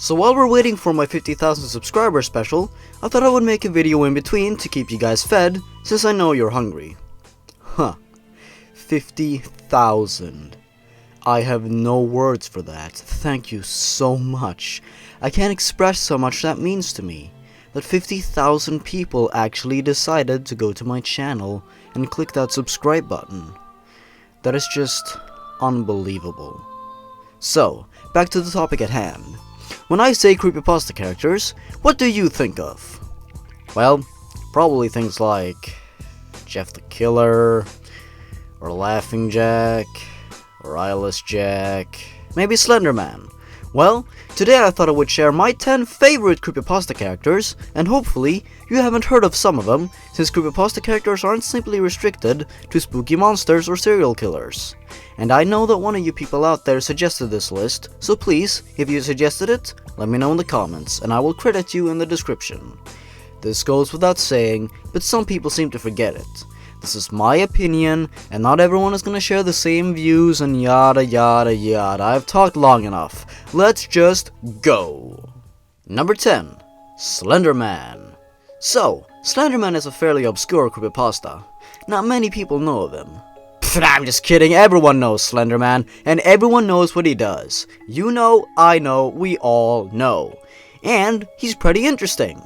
So while we're waiting for my 50,000 subscriber special, I thought I would make a video in between to keep you guys fed, since I know you're hungry. Huh. 50,000. I have no words for that. Thank you so much. I can't express how much that means to me. That 50,000 people actually decided to go to my channel and click that subscribe button. That is just unbelievable. So, back to the topic at hand. When I say creepypasta characters, what do you think of? Well, probably things like Jeff the Killer, or Laughing Jack, or Eyeless Jack, maybe Slenderman. Well, today I thought I would share my 10 favorite creepypasta characters, and hopefully you haven't heard of some of them, since creepypasta characters aren't simply restricted to spooky monsters or serial killers. And I know that one of you people out there suggested this list, so please, if you suggested it, let me know in the comments, and I will credit you in the description. This goes without saying, but some people seem to forget it. This is my opinion, and not everyone is gonna share the same views and yada yada yada. I've talked long enough. Let's just go! Number 10. Slenderman. So, Slenderman is a fairly obscure creepypasta. Not many people know of him. Pfft, I'm just kidding, everyone knows Slenderman, and everyone knows what he does. You know, I know, we all know. And he's pretty interesting.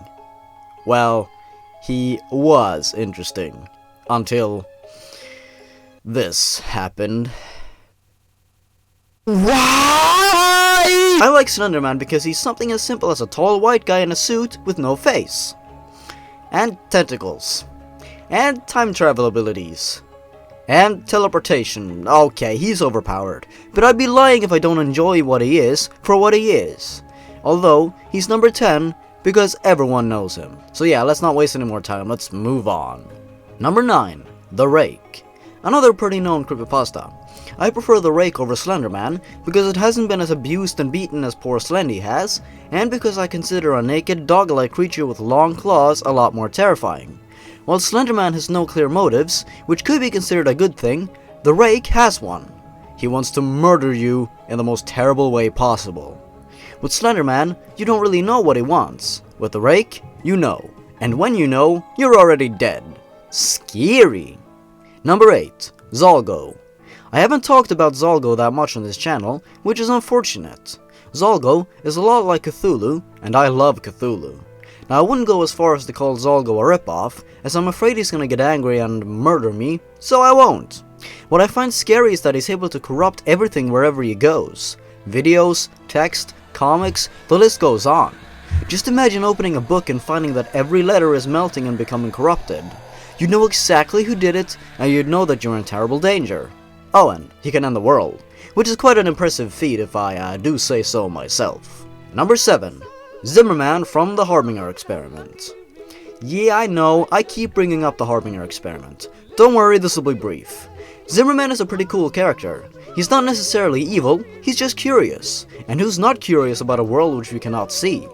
Well, he was interesting. Until this happened. Why? I like Slenderman because he's something as simple as a tall white guy in a suit with no face. And tentacles. And time travel abilities. And teleportation. Okay, he's overpowered. But I'd be lying if I don't enjoy what he is for what he is. Although, he's number 10 because everyone knows him. So yeah, let's not waste any more time, let's move on. Number 9. The Rake. Another pretty known creepypasta. I prefer the Rake over Slenderman because it hasn't been as abused and beaten as poor Slendy has, and because I consider a naked dog-like creature with long claws a lot more terrifying. While Slenderman has no clear motives, which could be considered a good thing, the Rake has one. He wants to murder you in the most terrible way possible. With Slenderman, you don't really know what he wants. With the Rake, you know. And when you know, you're already dead. Scary! Number 8. Zalgo. I haven't talked about Zalgo that much on this channel, which is unfortunate. Zalgo is a lot like Cthulhu, and I love Cthulhu. Now I wouldn't go as far as to call Zalgo a ripoff, as I'm afraid he's gonna get angry and murder me, so I won't. What I find scary is that he's able to corrupt everything wherever he goes. Videos, text, comics, the list goes on. Just imagine opening a book and finding that every letter is melting and becoming corrupted. You'd know exactly who did it, and you'd know that you're in terrible danger. Oh, and he can end the world, which is quite an impressive feat if I do say so myself. Number 7. Zimmerman from the Harbinger Experiment. Yeah, I know, I keep bringing up the Harbinger Experiment. Don't worry, this will be brief. Zimmerman is a pretty cool character. He's not necessarily evil, he's just curious. And who's not curious about a world which we cannot see?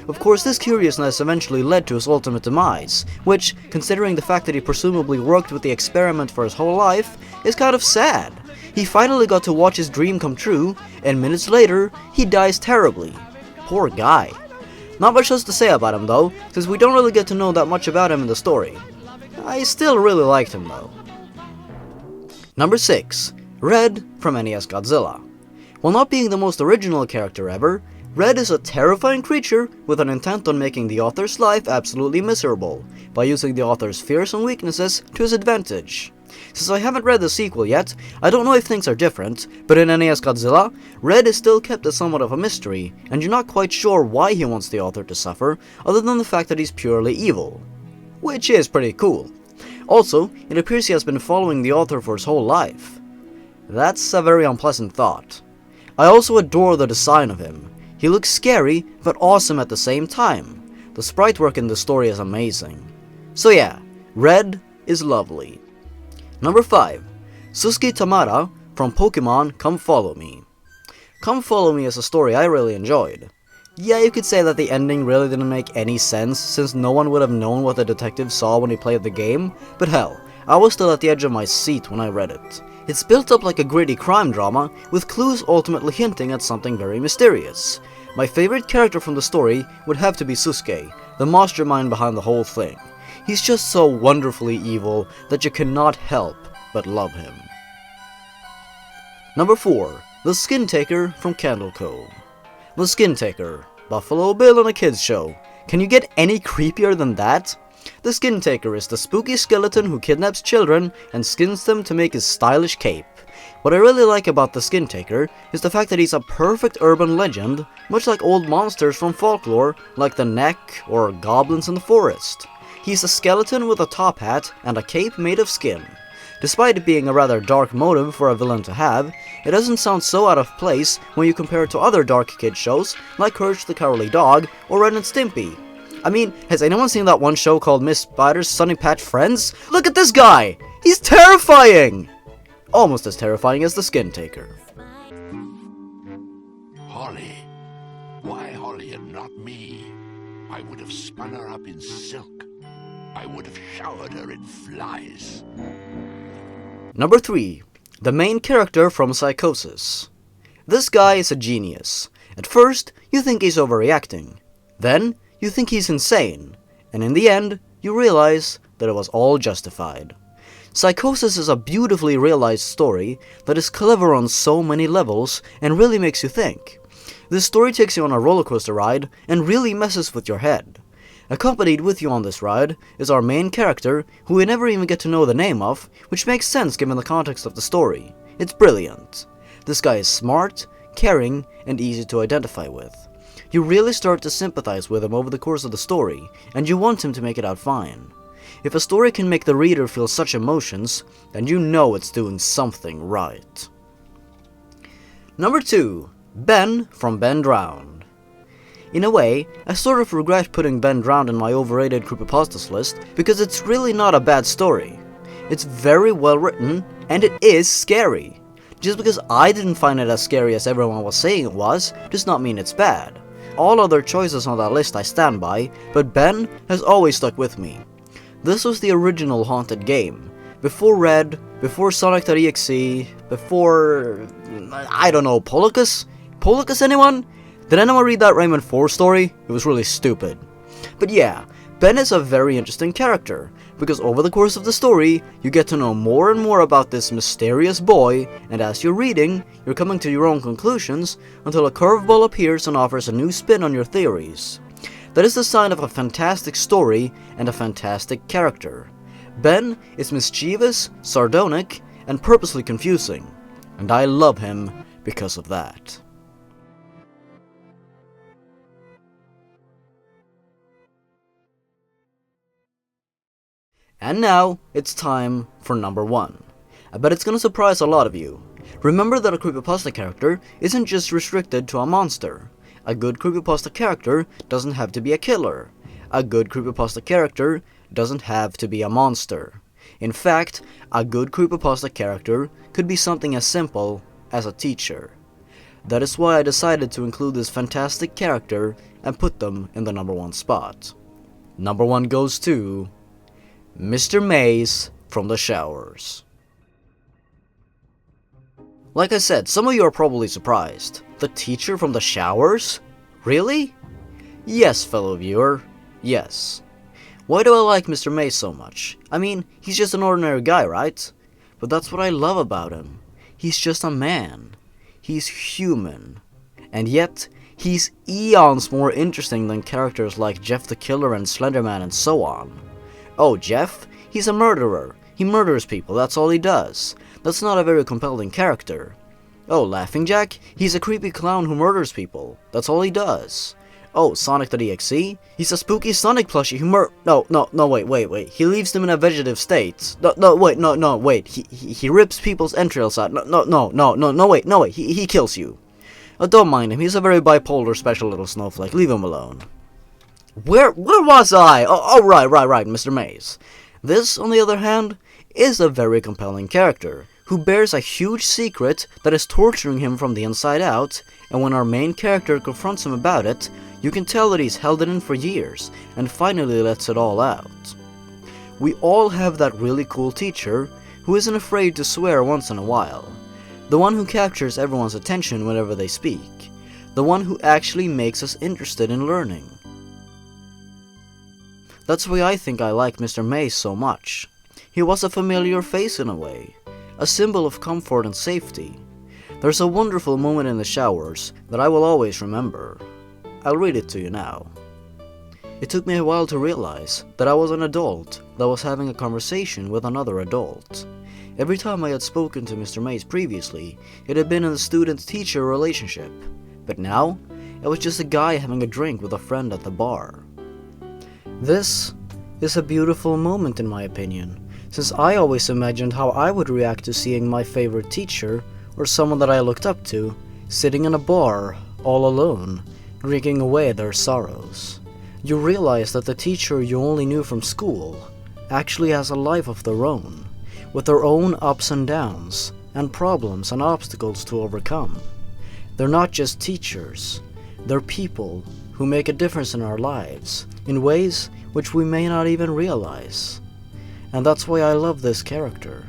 Of course, this curiousness eventually led to his ultimate demise, which, considering the fact that he presumably worked with the experiment for his whole life, is kind of sad. He finally got to watch his dream come true, and minutes later, he dies terribly. Poor guy. Not much else to say about him though, since we don't really get to know that much about him in the story. I still really liked him though. Number 6. Red from NES Godzilla. While not being the most original character ever, Red is a terrifying creature with an intent on making the author's life absolutely miserable, by using the author's fears and weaknesses to his advantage. Since I haven't read the sequel yet, I don't know if things are different, but in NES Godzilla, Red is still kept as somewhat of a mystery, and you're not quite sure why he wants the author to suffer, other than the fact that he's purely evil. Which is pretty cool. Also, it appears he has been following the author for his whole life. That's a very unpleasant thought. I also adore the design of him. He looks scary, but awesome at the same time. The sprite work in the story is amazing. So yeah, Red is lovely. Number 5. Sookie Tamara from Pokemon Come Follow Me. Come Follow Me is a story I really enjoyed. Yeah, you could say that the ending really didn't make any sense, since no one would have known what the detective saw when he played the game, but hell, I was still at the edge of my seat when I read it. It's built up like a gritty crime drama, with clues ultimately hinting at something very mysterious. My favorite character from the story would have to be Sookie, the mastermind behind the whole thing. He's just so wonderfully evil that you cannot help but love him. Number 4. The Skintaker from Candle Cove. The Skintaker, Buffalo Bill on a kids show. Can you get any creepier than that? The Skintaker is the spooky skeleton who kidnaps children and skins them to make his stylish cape. What I really like about the Skintaker is the fact that he's a perfect urban legend, much like old monsters from folklore like the Neck or goblins in the forest. He's a skeleton with a top hat and a cape made of skin. Despite it being a rather dark motive for a villain to have, it doesn't sound so out of place when you compare it to other dark kid shows like Courage the Cowardly Dog or Ren and Stimpy. I mean, has anyone seen that one show called Miss Spider's Sunny Patch Friends? Look at this guy! He's terrifying! Almost as terrifying as the Skintaker. Holly. Why Holly and not me? I would have spun her up in silk. I would have showered her in flies. Number 3. The main character from Psychosis. This guy is a genius. At first, you think he's overreacting. Then, you think he's insane. And in the end, you realize that it was all justified. Psychosis is a beautifully realized story that is clever on so many levels and really makes you think. This story takes you on a roller coaster ride and really messes with your head. Accompanied with you on this ride is our main character, who we never even get to know the name of, which makes sense given the context of the story. It's brilliant. This guy is smart, caring, and easy to identify with. You really start to sympathize with him over the course of the story, and you want him to make it out fine. If a story can make the reader feel such emotions, then you know it's doing something right. Number 2. Ben from Ben Drowned. In a way, I sort of regret putting Ben Drowned in my overrated creepypastas list because it's really not a bad story. It's very well written, and it is scary. Just because I didn't find it as scary as everyone was saying it was, does not mean it's bad. All other choices on that list I stand by, but Ben has always stuck with me. This was the original haunted game. Before Red, before Sonic.exe, before... I don't know, Pollucus? Pollucus, anyone? Did anyone read that Rayman 4 story? It was really stupid. But yeah, Ben is a very interesting character, because over the course of the story, you get to know more and more about this mysterious boy, and as you're reading, you're coming to your own conclusions, until a curveball appears and offers a new spin on your theories. That is the sign of a fantastic story and a fantastic character. Ben is mischievous, sardonic, and purposely confusing, and I love him because of that. And now, it's time for number 1. I bet it's gonna surprise a lot of you. Remember that a creepypasta character isn't just restricted to a monster. A good creepypasta character doesn't have to be a killer. A good creepypasta character doesn't have to be a monster. In fact, a good creepypasta character could be something as simple as a teacher. That is why I decided to include this fantastic character and put them in the number 1 spot. Number 1 goes to Mr. Maze from the Showers. Like I said, some of you are probably surprised. The teacher from the showers? Really? Yes, fellow viewer. Yes. Why do I like Mr. Maze so much? I mean, he's just an ordinary guy, right? But that's what I love about him. He's just a man. He's human. And yet, he's eons more interesting than characters like Jeff the Killer and Slenderman and so on. Oh, Jeff? He's a murderer. He murders people, that's all he does. That's not a very compelling character. Oh, Laughing Jack? He's a creepy clown who murders people. That's all he does. Oh, Sonic.exe? He's a spooky Sonic plushie who No, wait. He leaves them in a vegetative state. Wait. He rips people's entrails out. Wait. He kills you. Oh, don't mind him. He's a very bipolar special little snowflake. Leave him alone. Where was I? Oh, right, Mr. Maze. This, on the other hand, is a very compelling character, who bears a huge secret that is torturing him from the inside out, and when our main character confronts him about it, you can tell that he's held it in for years, and finally lets it all out. We all have that really cool teacher, who isn't afraid to swear once in a while. The one who captures everyone's attention whenever they speak. The one who actually makes us interested in learning. That's why I think I like Mr. Maze so much. He was a familiar face in a way, a symbol of comfort and safety. There's a wonderful moment in the showers that I will always remember. I'll read it to you now. It took me a while to realize that I was an adult that was having a conversation with another adult. Every time I had spoken to Mr. Maze previously, it had been in a student-teacher relationship, but now it was just a guy having a drink with a friend at the bar. This is a beautiful moment in my opinion, since I always imagined how I would react to seeing my favorite teacher, or someone that I looked up to, sitting in a bar, all alone, drinking away their sorrows. You realize that the teacher you only knew from school actually has a life of their own, with their own ups and downs, and problems and obstacles to overcome. They're not just teachers, they're people who make a difference in our lives, in ways which we may not even realize. And that's why I love this character.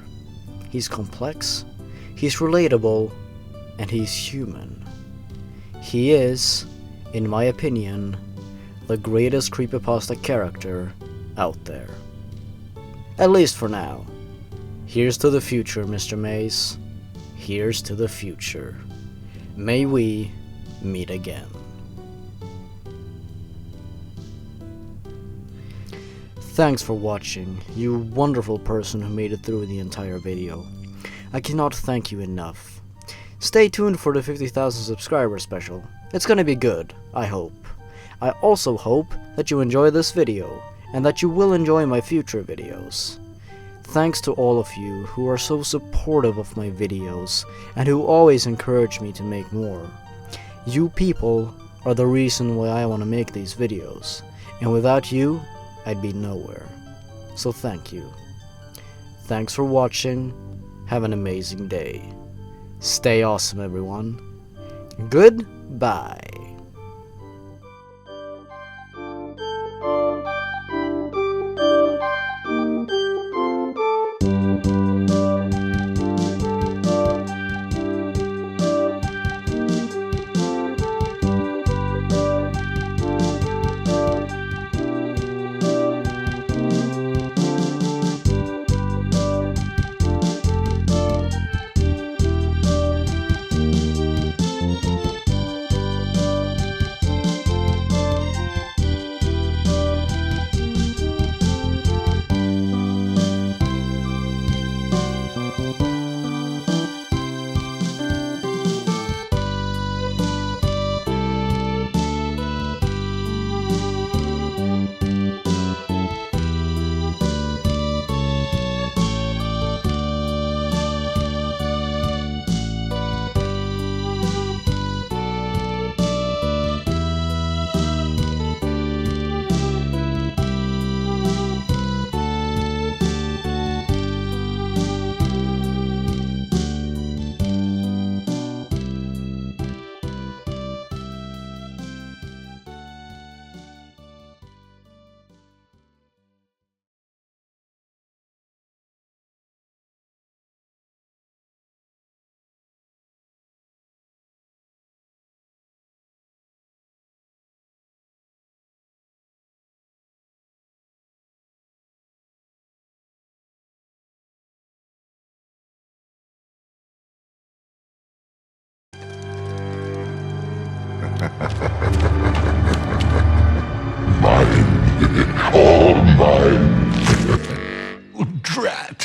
He's complex, he's relatable, and he's human. He is, in my opinion, the greatest creepypasta character out there. At least for now. Here's to the future, Mr. Maze. Here's to the future. May we meet again. Thanks for watching, you wonderful person who made it through the entire video. I cannot thank you enough. Stay tuned for the 50,000 subscriber special. It's gonna be good, I hope. I also hope that you enjoy this video, and that you will enjoy my future videos. Thanks to all of you who are so supportive of my videos, and who always encourage me to make more. You people are the reason why I want to make these videos, and without you, I'd be nowhere. So thank you. Thanks for watching, have an amazing day. Stay awesome everyone. Goodbye. Mine, all mine. Trap.